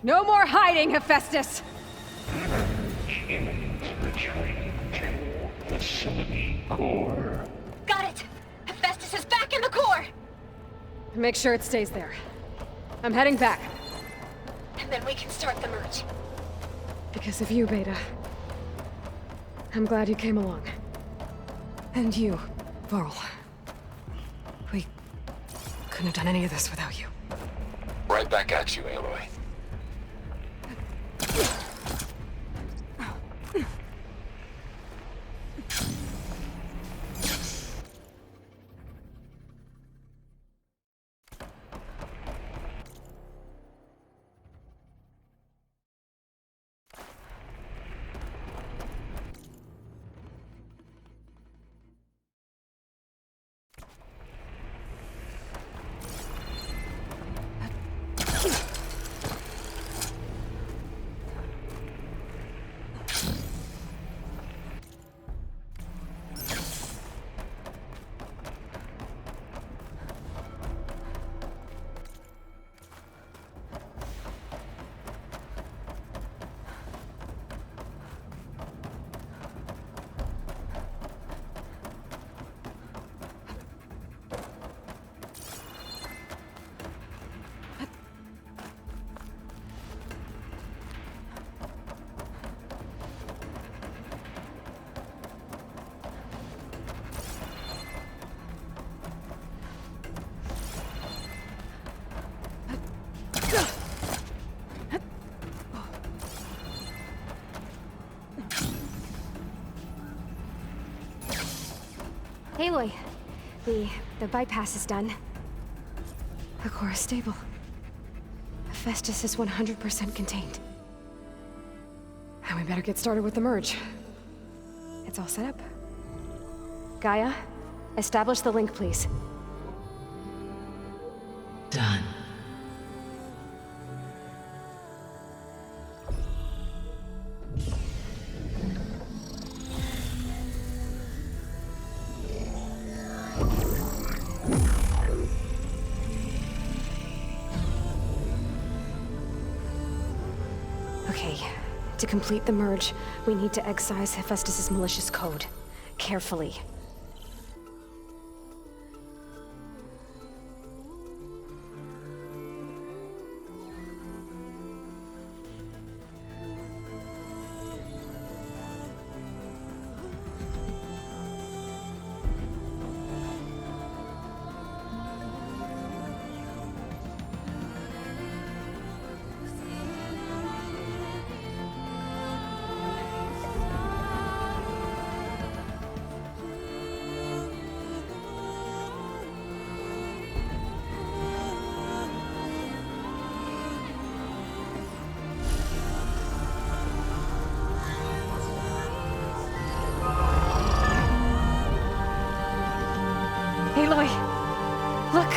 No more hiding, Hephaestus! The Facility core. Got it! Hephaestus is back in the core! Make sure it stays there. I'm heading back. And then we can start the merge. Because of you, Beta. I'm glad you came along. And you, Varl. We couldn't have done any of this without you. Right back at you, Aloy. Aloy, the bypass is done. The core is stable. Hephaestus is 100% contained. And we better get started with the merge. It's all set up. Gaia, establish the link, please. Done. Okay, to complete the merge, we need to excise Hephaestus' malicious code. Carefully. Aloy! Look!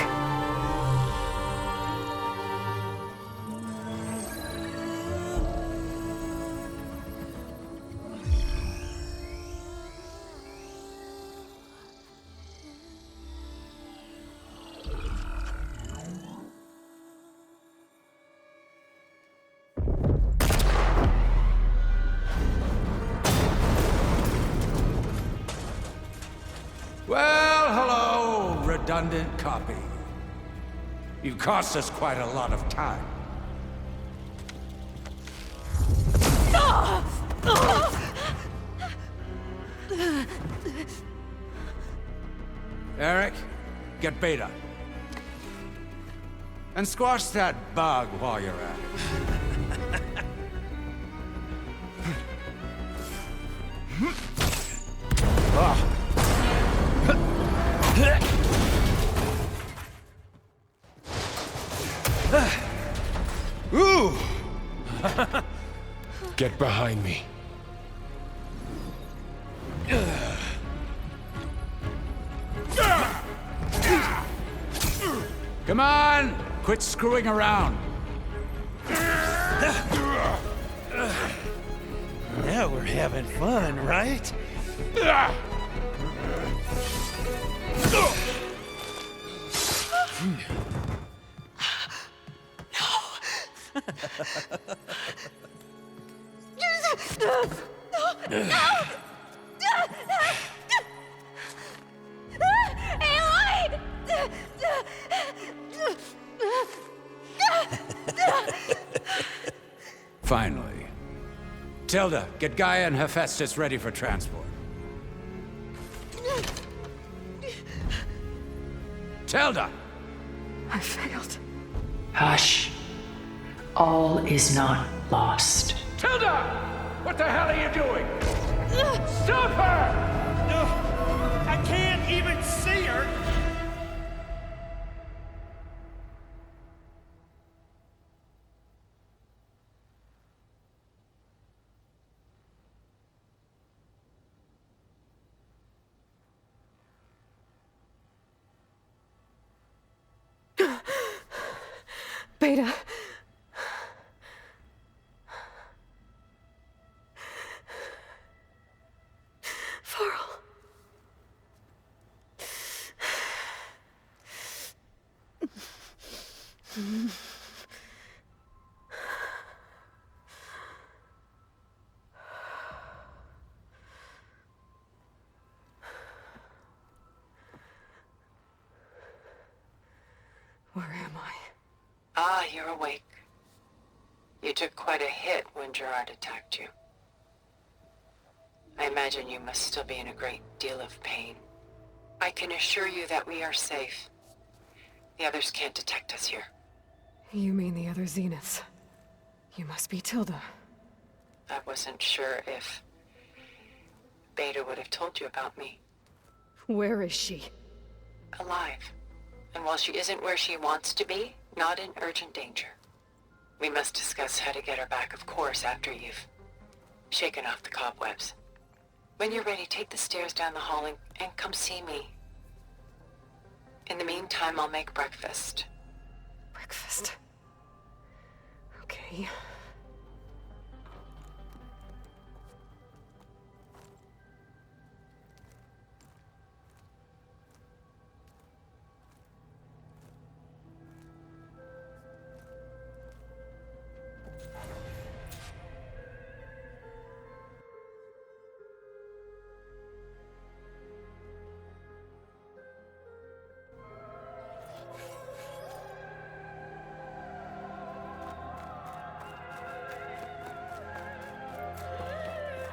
Well, hello, redundant copy. You've cost us quite a lot of time. Eric, get Beta. And squash that bug while you're at it. Ooh! Get behind me. Come on! Quit screwing around. Now we're having fun, right? Aloy! Finally. Tilda, get Gaia and Hephaestus ready for transport. Tilda! I failed. Hush. All is not lost. Tilda! What the hell are you doing? Stop her! No, I can't even see her. Beta. Farrell. Where am I? Ah, you're awake. You took quite a hit when Gerard attacked you. I imagine you must still be in a great deal of pain. I can assure you that we are safe. The others can't detect us here. You mean the other Zeniths? You must be Tilda. I wasn't sure if Beta would have told you about me. Where is she? Alive. And while she isn't where she wants to be, not in urgent danger. We must discuss how to get her back, of course, after you've shaken off the cobwebs. When you're ready, take the stairs down the hall and come see me. In the meantime, I'll make breakfast. Breakfast. Okay.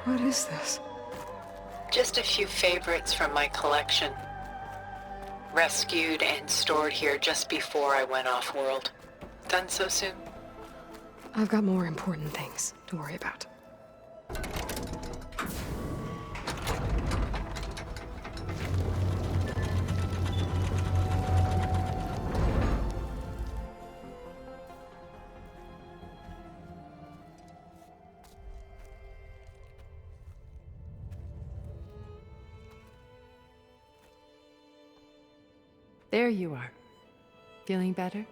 What is this? Just a few favorites from my collection. Rescued and stored here just before I went off-world. Done so soon? I've got more important things to worry about. There you are. Feeling better?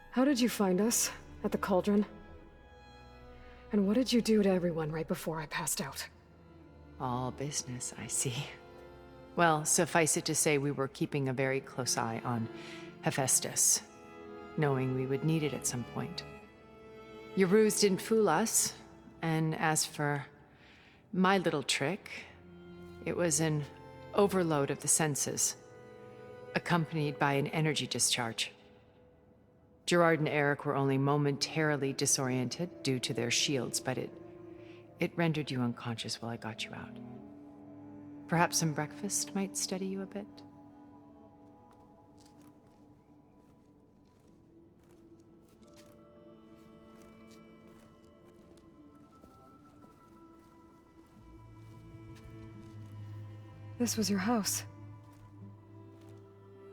How did you find us? At the cauldron? And what did you do to everyone right before I passed out? All business, I see. Well, suffice it to say we were keeping a very close eye on Hephaestus, knowing we would need it at some point. Your ruse didn't fool us, and as for my little trick, it was an overload of the senses, accompanied by an energy discharge. Gerard and Eric were only momentarily disoriented due to their shields, but it rendered you unconscious while I got you out. Perhaps some breakfast might steady you a bit? This was your house.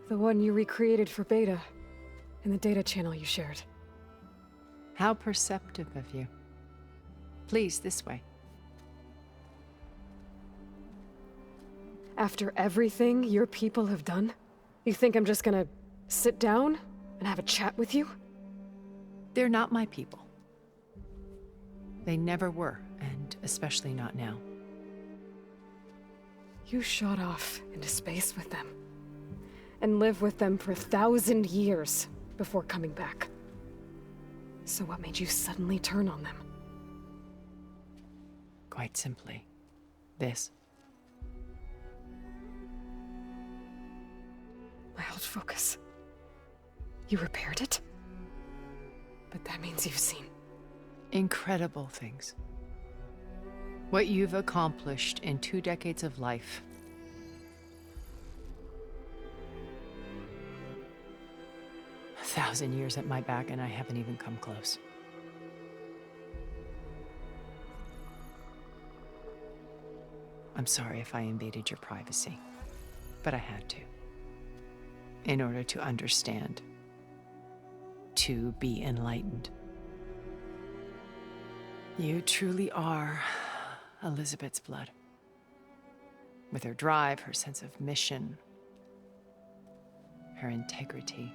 The one you recreated for Beta, in the data channel you shared. How perceptive of you. Please, this way. After everything your people have done, you think I'm just gonna sit down and have a chat with you? They're not my people. They never were, and especially not now. You shot off into space with them, and lived with them for 1,000 years before coming back. So what made you suddenly turn on them? Quite simply, this. My old focus. You repaired it? But that means you've seen... Incredible things. What you've accomplished in 2 decades of life. A 1,000 years at my back and I haven't even come close. I'm sorry if I invaded your privacy, but I had to. In order to understand. To be enlightened. You truly are Elizabeth's blood. With her drive, her sense of mission, her integrity.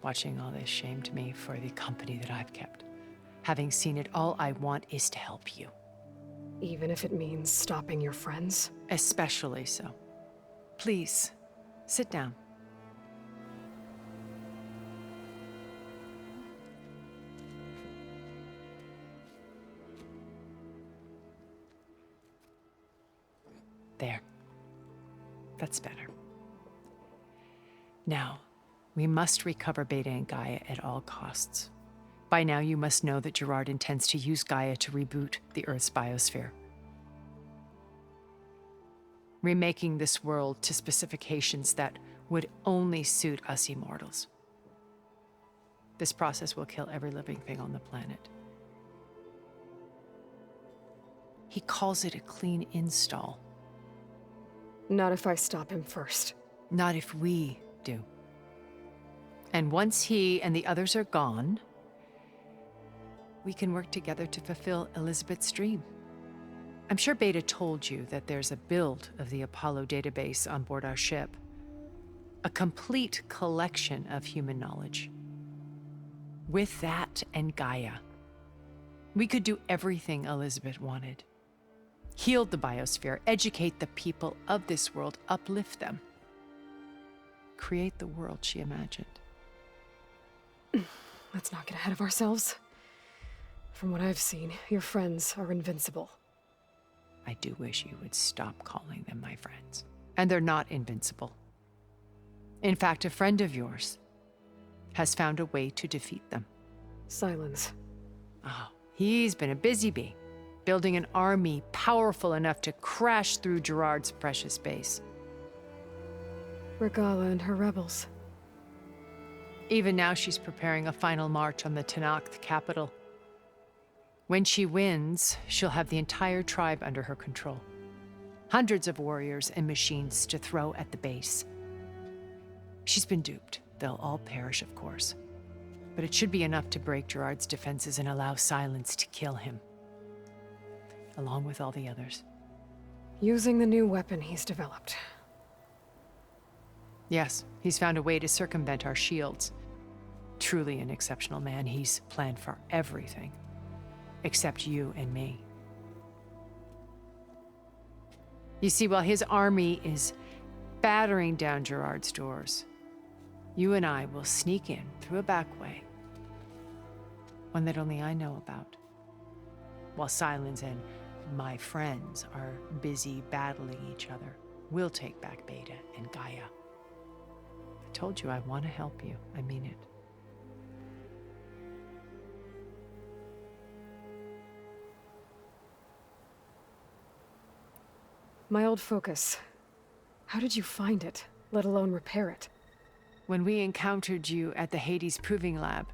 Watching all this shamed me for the company that I've kept. Having seen it, all I want is to help you. Even if it means stopping your friends? Especially so. Please, sit down. There. That's better. Now, we must recover Beta and Gaia at all costs. By now, you must know that Gerard intends to use Gaia to reboot the Earth's biosphere. Remaking this world to specifications that would only suit us immortals. This process will kill every living thing on the planet. He calls it a clean install. Not if I stop him first. Not if we do. And once he and the others are gone, we can work together to fulfill Elizabeth's dream. I'm sure Beta told you that there's a build of the Apollo database on board our ship. A complete collection of human knowledge. With that and Gaia, we could do everything Elizabeth wanted. Heal the biosphere, educate the people of this world, uplift them. Create the world she imagined. Let's not get ahead of ourselves. From what I've seen, your friends are invincible. I do wish you would stop calling them my friends. And they're not invincible. In fact, a friend of yours has found a way to defeat them. Silence. Oh, he's been a busy bee, building an army powerful enough to crash through Gerard's precious base. Regala and her rebels. Even now, she's preparing a final march on the Tenakth capital. When she wins, she'll have the entire tribe under her control. Hundreds of warriors and machines to throw at the base. She's been duped. They'll all perish, of course. But it should be enough to break Gerard's defenses and allow Silence to kill him. Along with all the others. Using the new weapon he's developed. Yes, he's found a way to circumvent our shields. Truly an exceptional man. He's planned for everything. Except you and me. You see, while his army is battering down Gerard's doors, you and I will sneak in through a back way. One that only I know about. While Silence and my friends are busy battling each other, we'll take back Beta and Gaia. I told you I want to help you. I mean it. My old focus. How did you find it, let alone repair it? When we encountered you at the Hades Proving Lab,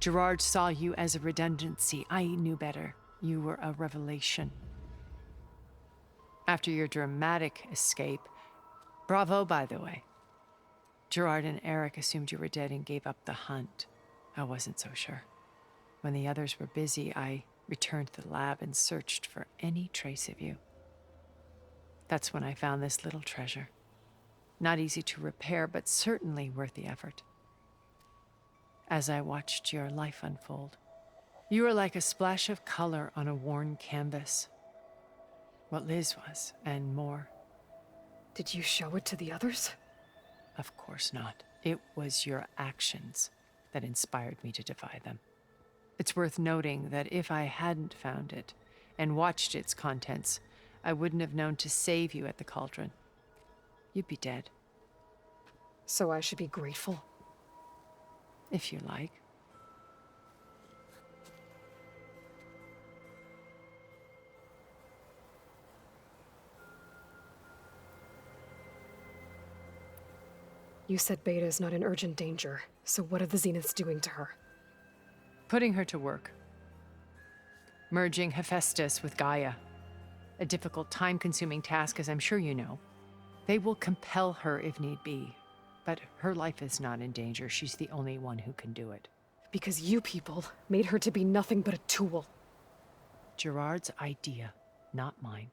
Gerard saw you as a redundancy. I knew better. You were a revelation. After your dramatic escape, bravo, by the way. Gerard and Eric assumed you were dead and gave up the hunt. I wasn't so sure. When the others were busy, I returned to the lab and searched for any trace of you. That's when I found this little treasure. Not easy to repair, but certainly worth the effort. As I watched your life unfold, you were like a splash of color on a worn canvas. What Liz was, and more. Did you show it to the others? Of course not. It was your actions that inspired me to defy them. It's worth noting that if I hadn't found it and watched its contents, I wouldn't have known to save you at the cauldron. You'd be dead. So I should be grateful? If you like. You said Beta is not in urgent danger, so what are the Zeniths doing to her? Putting her to work. Merging Hephaestus with Gaia. A difficult, time-consuming task, as I'm sure you know. They will compel her if need be, but her life is not in danger. She's the only one who can do it. Because you people made her to be nothing but a tool. Gerard's idea, not mine.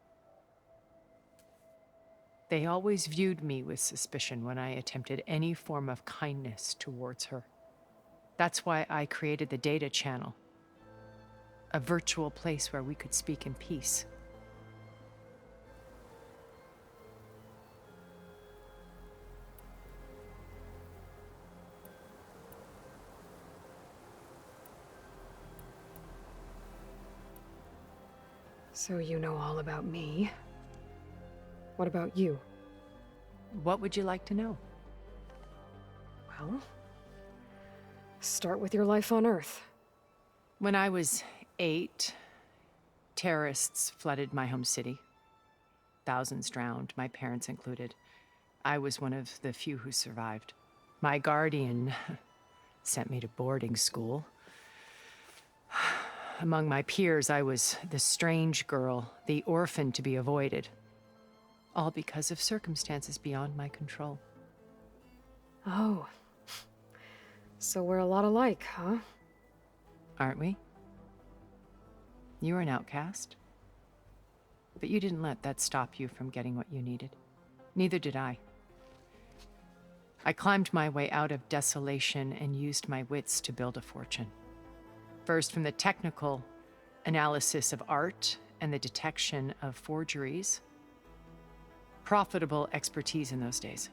They always viewed me with suspicion when I attempted any form of kindness towards her. That's why I created the data channel. A virtual place where we could speak in peace. So you know all about me. What about you? What would you like to know? Well, start with your life on Earth. When I was 8, terrorists flooded my home city. Thousands drowned, my parents included. I was one of the few who survived. My guardian sent me to boarding school. Among my peers, I was the strange girl, the orphan to be avoided. All because of circumstances beyond my control. Oh. So we're a lot alike, huh? Aren't we? You were an outcast. But you didn't let that stop you from getting what you needed. Neither did I. I climbed my way out of desolation and used my wits to build a fortune. First, from the technical analysis of art and the detection of forgeries. Profitable expertise in those days.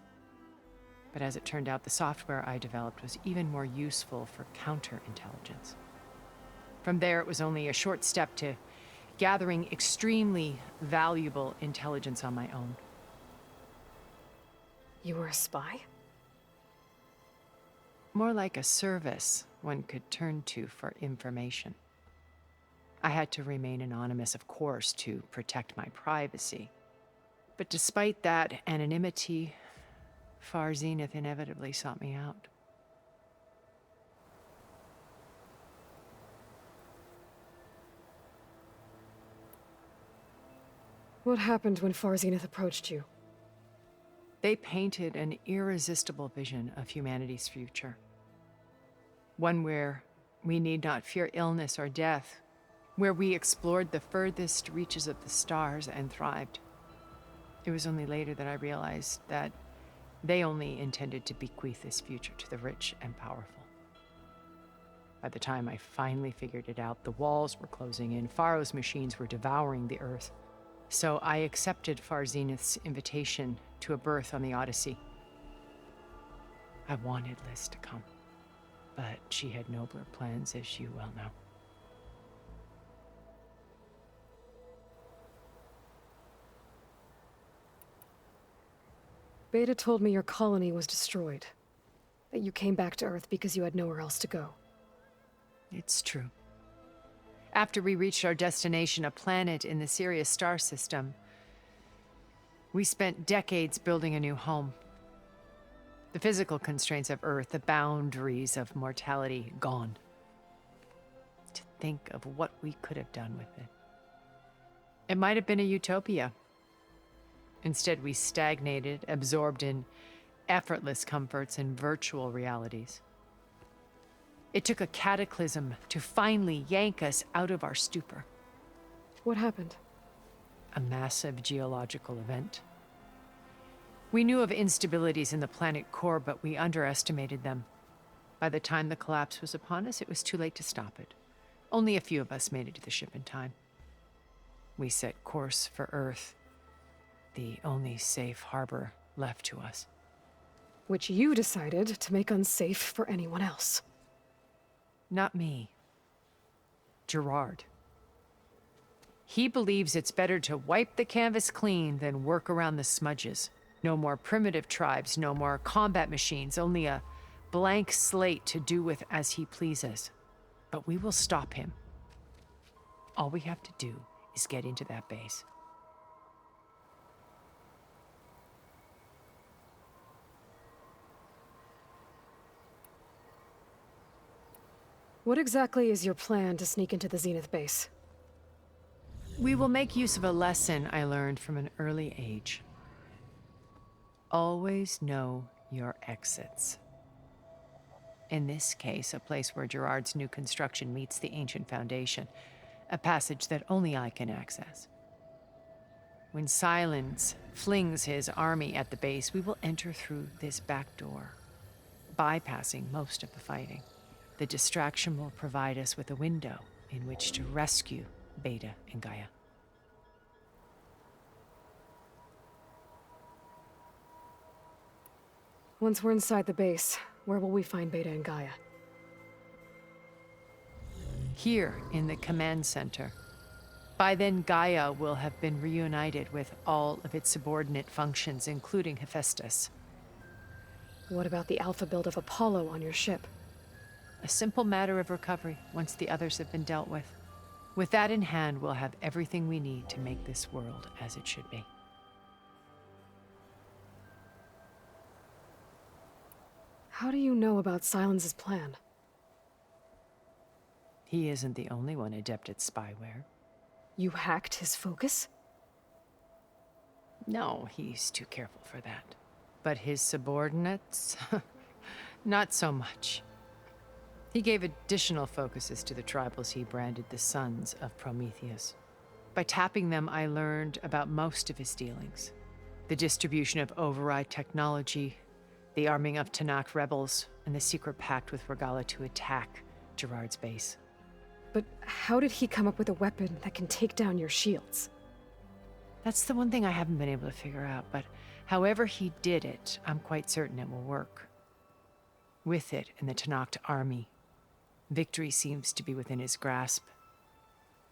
But as it turned out, the software I developed was even more useful for counterintelligence. From there, it was only a short step to gathering extremely valuable intelligence on my own. You were a spy? More like a service one could turn to for information. I had to remain anonymous, of course, to protect my privacy. But despite that anonymity, Far Zenith inevitably sought me out. What happened when Far Zenith approached you? They painted an irresistible vision of humanity's future. One where we need not fear illness or death, where we explored the furthest reaches of the stars and thrived. It was only later that I realized that they only intended to bequeath this future to the rich and powerful. By the time I finally figured it out, the walls were closing in, Pharaoh's machines were devouring the earth. So I accepted Far Zenith's invitation to a berth on the Odyssey. I wanted Liz to come, but she had nobler plans, as you well know. Beta told me your colony was destroyed. That you came back to Earth because you had nowhere else to go. It's true. After we reached our destination, a planet in the Sirius star system, we spent decades building a new home. The physical constraints of Earth, the boundaries of mortality, gone. To think of what we could have done with it. It might have been a utopia. Instead, we stagnated, absorbed in effortless comforts and virtual realities. It took a cataclysm to finally yank us out of our stupor. What happened? A massive geological event. We knew of instabilities in the planet core, but we underestimated them. By the time the collapse was upon us, it was too late to stop it. Only a few of us made it to the ship in time. We set course for Earth, the only safe harbor left to us. which you decided to make unsafe for anyone else. Not me. Gerard. He believes it's better to wipe the canvas clean than work around the smudges. No more primitive tribes, no more combat machines, only a blank slate to do with as he pleases. But we will stop him. All we have to do is get into that base. What exactly is your plan to sneak into the Zenith base? We will make use of a lesson I learned from an early age. Always know your exits. In this case, a place where Gerard's new construction meets the ancient foundation, a passage that only I can access. When Silence flings his army at the base, we will enter through this back door, bypassing most of the fighting. The distraction will provide us with a window in which to rescue Beta and Gaia. Once we're inside the base, where will we find Beta and Gaia? Here in the command center. By then, Gaia will have been reunited with all of its subordinate functions, including Hephaestus. What about the alpha build of Apollo on your ship? A simple matter of recovery once the others have been dealt with. With that in hand, we'll have everything we need to make this world as it should be. How do you know about Silence's plan? He isn't the only one adept at spyware. You hacked his focus? No, he's too careful for that. But his subordinates? Not so much. He gave additional focuses to the tribals he branded the Sons of Prometheus. By tapping them, I learned about most of his dealings. The distribution of override technology, the arming of Tanakh rebels, and the secret pact with Regala to attack Gerard's base. But how did he come up with a weapon that can take down your shields? That's the one thing I haven't been able to figure out, but however he did it, I'm quite certain it will work. With it and the Tanakh army, victory seems to be within his grasp.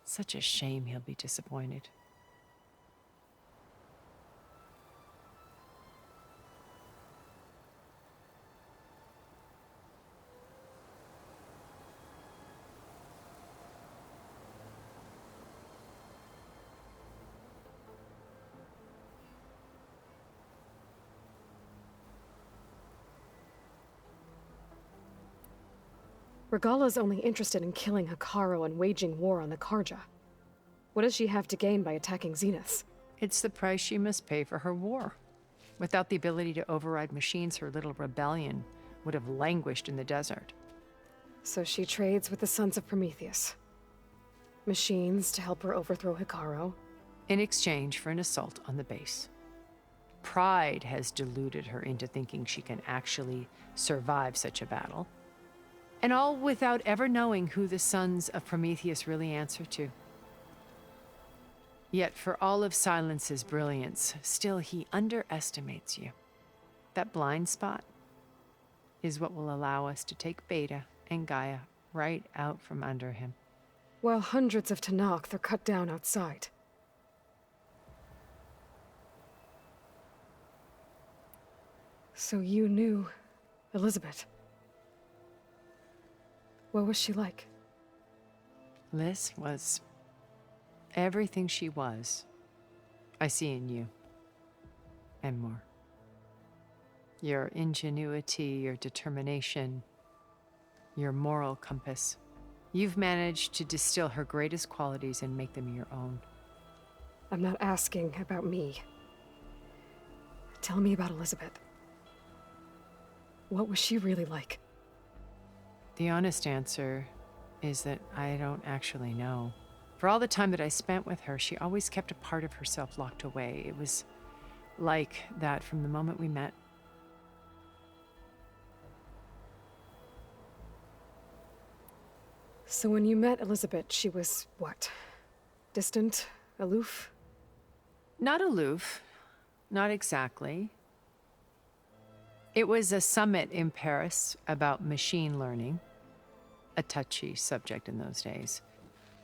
Such a shame he'll be disappointed. Regala's only interested in killing Hekarro and waging war on the Karja. What does she have to gain by attacking Zenith? It's the price she must pay for her war. Without the ability to override machines, her little rebellion would have languished in the desert. So she trades with the Sons of Prometheus. Machines to help her overthrow Hekarro. In exchange for an assault on the base. Pride has deluded her into thinking she can actually survive such a battle. And all without ever knowing who the Sons of Prometheus really answer to. Yet for all of Silence's brilliance, still he underestimates you. That blind spot is what will allow us to take Beta and Gaia right out from under him. While hundreds of Tanakh are cut down outside. So you knew Elizabeth. What was she like? Liz was everything she was. I see in you. And more. Your ingenuity, your determination, your moral compass. You've managed to distill her greatest qualities and make them your own. I'm not asking about me. Tell me about Elizabeth. What was she really like? The honest answer is that I don't actually know. For all the time that I spent with her, she always kept a part of herself locked away. It was like that from the moment we met. So when you met Elizabeth, she was what? Distant? Aloof? Not aloof. Not exactly. It was a summit in Paris about machine learning, a touchy subject in those days,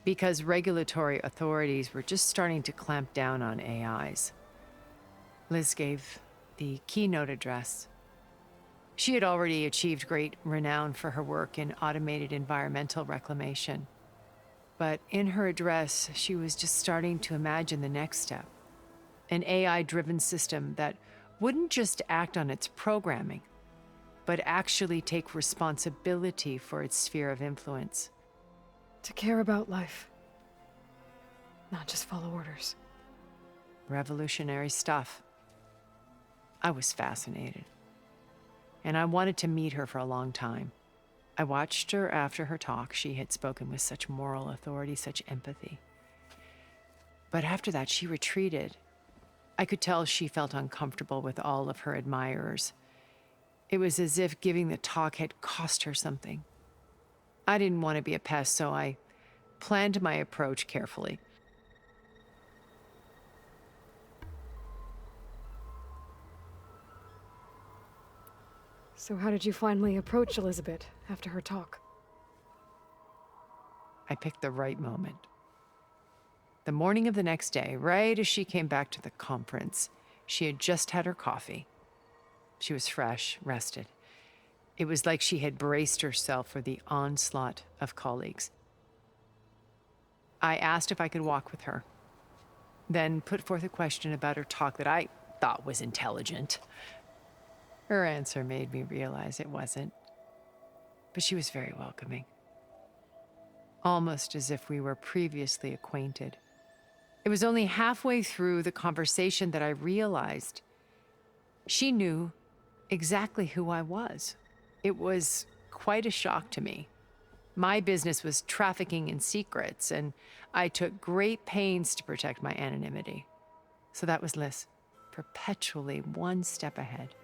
because regulatory authorities were just starting to clamp down on AIs. Liz gave the keynote address. She had already achieved great renown for her work in automated environmental reclamation. But in her address, she was just starting to imagine the next step, an AI-driven system that wouldn't just act on its programming, but actually take responsibility for its sphere of influence. To care about life, not just follow orders. Revolutionary stuff. I was fascinated, and I wanted to meet her for a long time. I watched her after her talk. She had spoken with such moral authority, such empathy. But after that, she retreated. I could tell she felt uncomfortable with all of her admirers. It was as if giving the talk had cost her something. I didn't want to be a pest, so I planned my approach carefully. So how did you finally approach Elizabeth after her talk? I picked the right moment. The morning of the next day, right as she came back to the conference, she had just had her coffee. She was fresh, rested. It was like she had braced herself for the onslaught of colleagues. I asked if I could walk with her, then put forth a question about her talk that I thought was intelligent. Her answer made me realize it wasn't, but she was very welcoming. Almost as if we were previously acquainted. It was only halfway through the conversation that I realized she knew exactly who I was. It was quite a shock to me. My business was trafficking in secrets, and I took great pains to protect my anonymity. So that was Liz, perpetually one step ahead.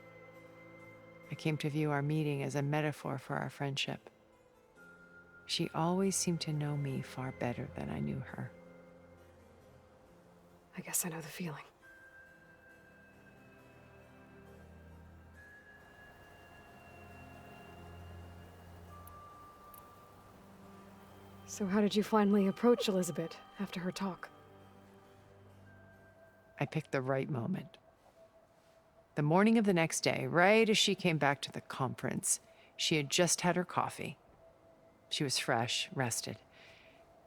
I came to view our meeting as a metaphor for our friendship. She always seemed to know me far better than I knew her. I guess I know the feeling. So how did you finally approach Elizabeth after her talk? I picked the right moment. The morning of the next day, right as she came back to the conference, she had just had her coffee. She was fresh, rested.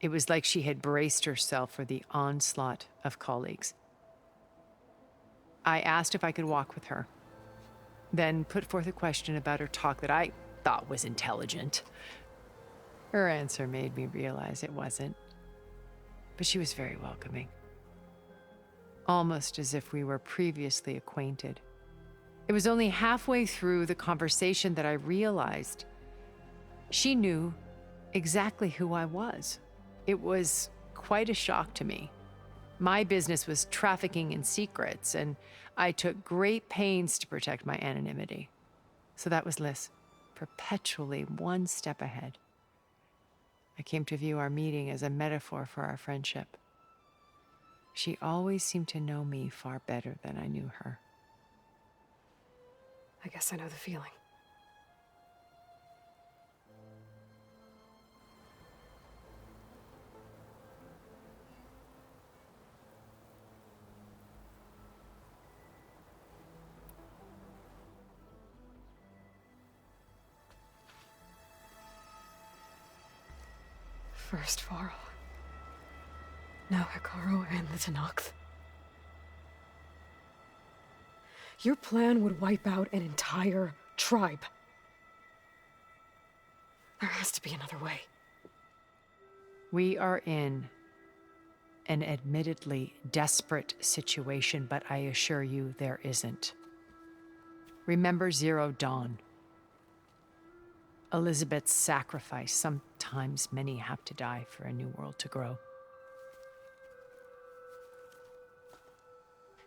It was like she had braced herself for the onslaught of colleagues. I asked if I could walk with her, then put forth a question about her talk that I thought was intelligent. Her answer made me realize it wasn't, but she was very welcoming. Almost as if we were previously acquainted. It was only halfway through the conversation that I realized she knew exactly who I was. It was quite a shock to me. My business was trafficking in secrets, and I took great pains to protect my anonymity. So that was Liz, perpetually one step ahead. I came to view our meeting as a metaphor for our friendship. She always seemed to know me far better than I knew her. I guess I know the feeling. First Varl. Now Hikaru and the Tenakth. Your plan would wipe out an entire tribe. There has to be another way. We are in an admittedly desperate situation, but I assure you there isn't. Remember Zero Dawn. Elizabeth's sacrifice. Sometimes many have to die for a new world to grow.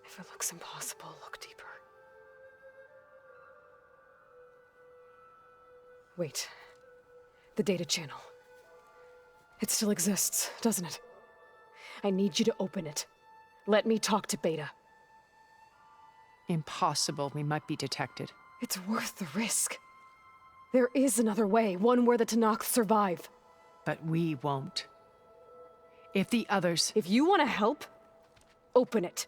If it looks impossible, look deeper. Wait. The data channel. It still exists, doesn't it? I need you to open it. Let me talk to Beta. Impossible. We might be detected. It's worth the risk. There is another way, one where the Tanakh survive. But we won't. If the others... If you want to help, open it.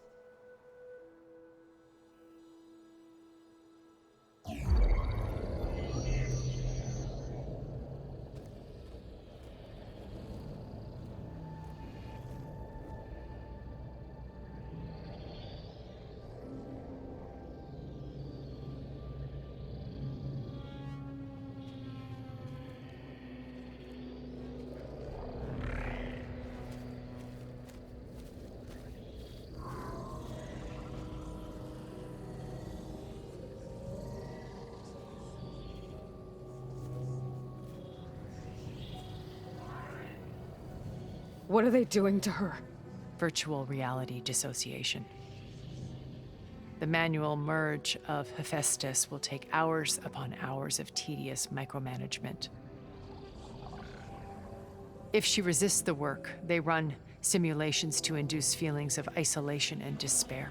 What are they doing to her? Virtual reality dissociation. The manual merge of Hephaestus will take hours upon hours of tedious micromanagement. If she resists the work, they run simulations to induce feelings of isolation and despair.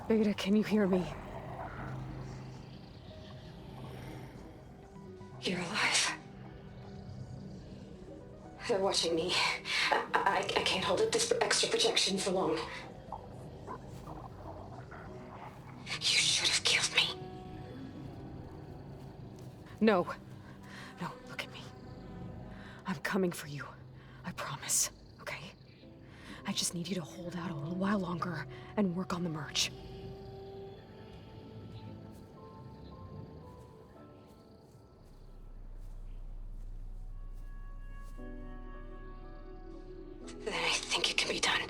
Beta, can you hear me? You're alive. They're watching me. I can't hold up this extra protection for long. You should have killed me. No. No, look at me. I'm coming for you. I promise, okay? I just need you to hold out a little while longer and work on the merge. Then I think it can be done.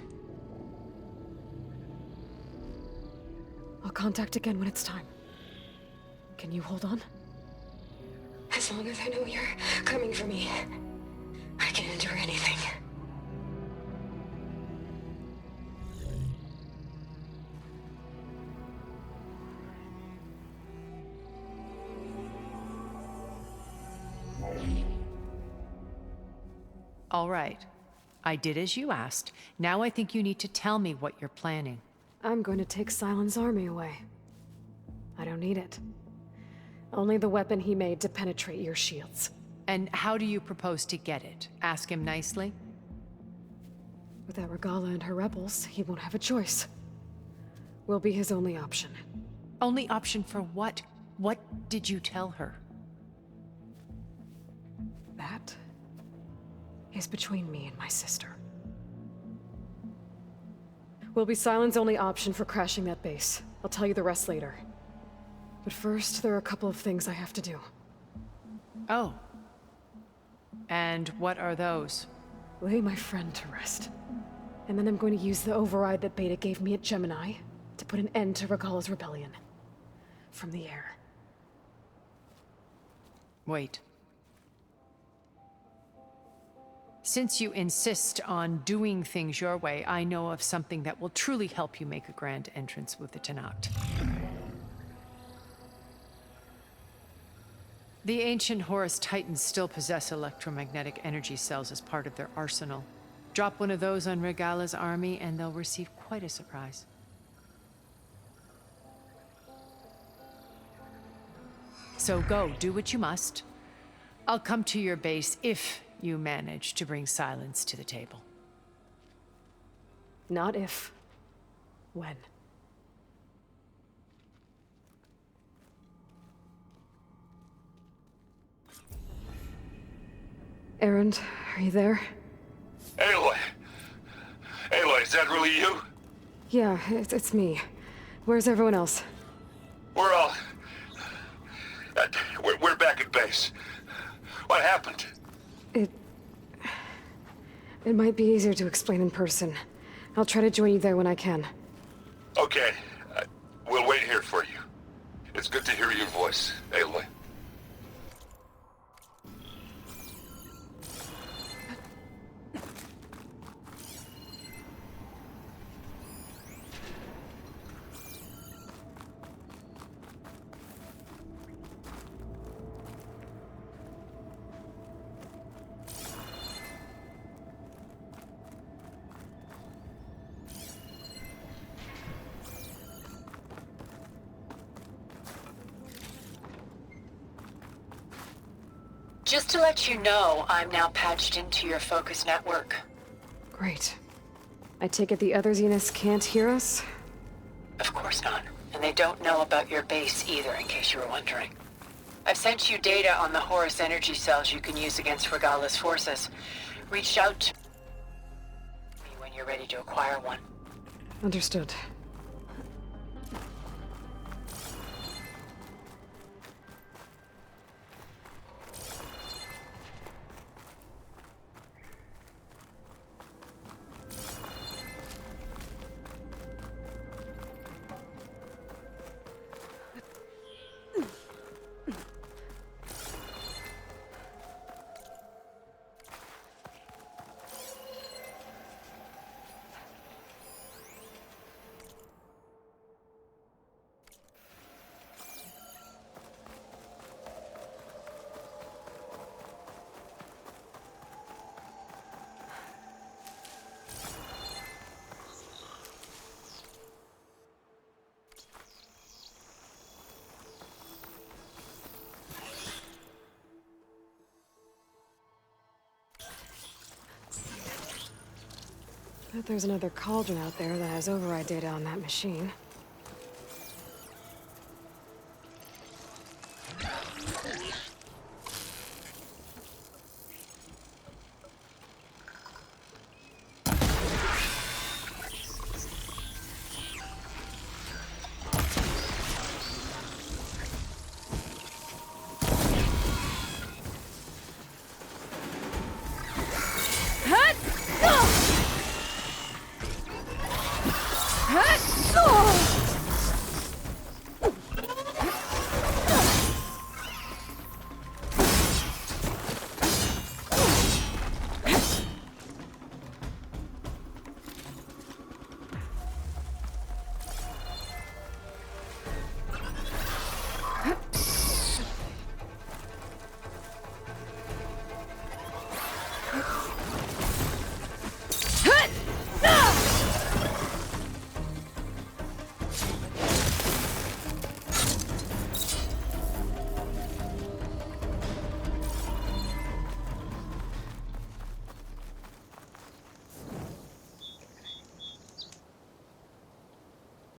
I'll contact again when it's time. Can you hold on? As long as I know you're coming for me, I can endure anything. All right. I did as you asked. Now I think you need to tell me what you're planning. I'm going to take Silent's army away. I don't need it. Only the weapon he made to penetrate your shields. And how do you propose to get it? Ask him nicely? Without Regala and her rebels, he won't have a choice. We'll be his only option. Only option for what? What did you tell her? That is between me and my sister. Will be Silent's only option for crashing that base. I'll tell you the rest later. But first, there are a couple of things I have to do. Oh. And what are those? Lay my friend to rest. And then I'm going to use the override that Beta gave me at Gemini to put an end to Regala's rebellion. From the air. Wait. Since you insist on doing things your way, I know of something that will truly help you make a grand entrance with the Tanakh. The ancient Horus Titans still possess electromagnetic energy cells as part of their arsenal. Drop one of those on Regala's army and they'll receive quite a surprise. So go, do what you must. I'll come to your base if you manage to bring Silence to the table. Not if. When. Erend, are you there? Aloy! Aloy, is that really you? Yeah, it's me. Where's everyone else? We're all... we're back at base. What happened? It might be easier to explain in person. I'll try to join you there when I can. Okay. We'll wait here for you. It's good to hear your voice, Aloy. Just to let you know, I'm now patched into your focus network. Great. I take it the other Zeniths can't hear us? Of course not. And they don't know about your base either, in case you were wondering. I've sent you data on the Horus energy cells you can use against Regala's forces. Reach out to me when you're ready to acquire one. Understood. Bet there's another cauldron out there that has override data on that machine. Hut!